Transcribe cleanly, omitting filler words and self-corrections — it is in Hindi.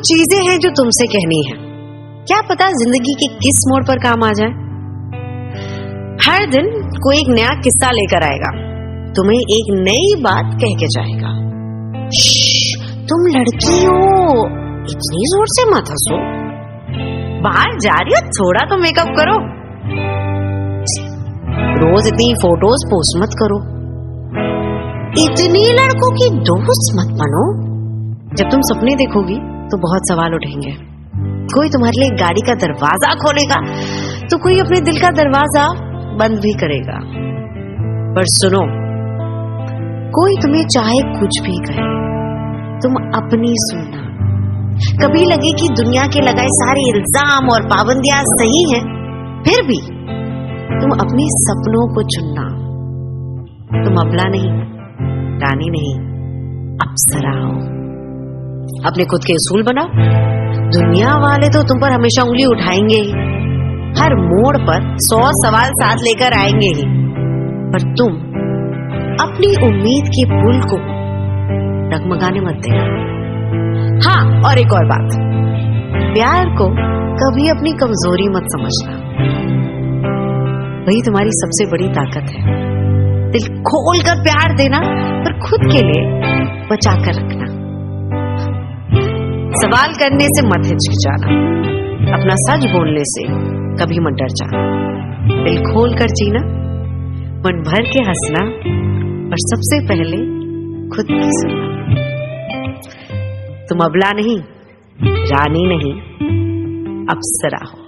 कुछ चीजें हैं जो तुमसे कहनी है, क्या पता जिंदगी के किस मोड़ पर काम आ जाए। हर दिन कोई एक नया किस्सा लेकर आएगा, तुम्हें एक नई बात कह के जाएगा। तुम लड़की हो, इतनी जोर से मत हंसो, बाहर जा रही हो, थोड़ा तो मेकअप करो, रोज इतनी फोटोज पोस्ट मत करो, इतनी लड़कों की दोस्त मत बनो। जब तुम सपने देखोगी तो बहुत सवाल उठेंगे। कोई तुम्हारे लिए गाड़ी का दरवाजा खोलेगा तो कोई अपने दिल का दरवाजा बंद भी करेगा। पर सुनो, कोई तुम्हें चाहे कुछ भी कहे, तुम अपनी सुनना। कभी लगे कि दुनिया के लगाए सारे इल्जाम और पाबंदियां सही हैं, फिर भी तुम अपने सपनों को चुनना। तुम अबला नहीं, रानी नहीं, अप्सरा हो। अपने खुद के उसूल बनाओ। दुनिया वाले तो तुम पर हमेशा उंगली उठाएंगे ही, हर मोड़ पर 100 सवाल साथ लेकर आएंगे ही, पर तुम अपनी उम्मीद के पुल को डगमगाने मत देना। हाँ, और एक और बात, प्यार को कभी अपनी कमजोरी मत समझना, वही तुम्हारी सबसे बड़ी ताकत है। दिल खोल कर प्यार देना, पर खुद के लिए बचा कर रखना। सवाल करने से मत हिचकिचाना, अपना सच बोलने से कभी मत डर जाना। दिल खोल कर जीना, मन भर के हंसना, और सबसे पहले खुद की सुनना। तुम अबला नहीं, रानी नहीं, अप्सरा हो।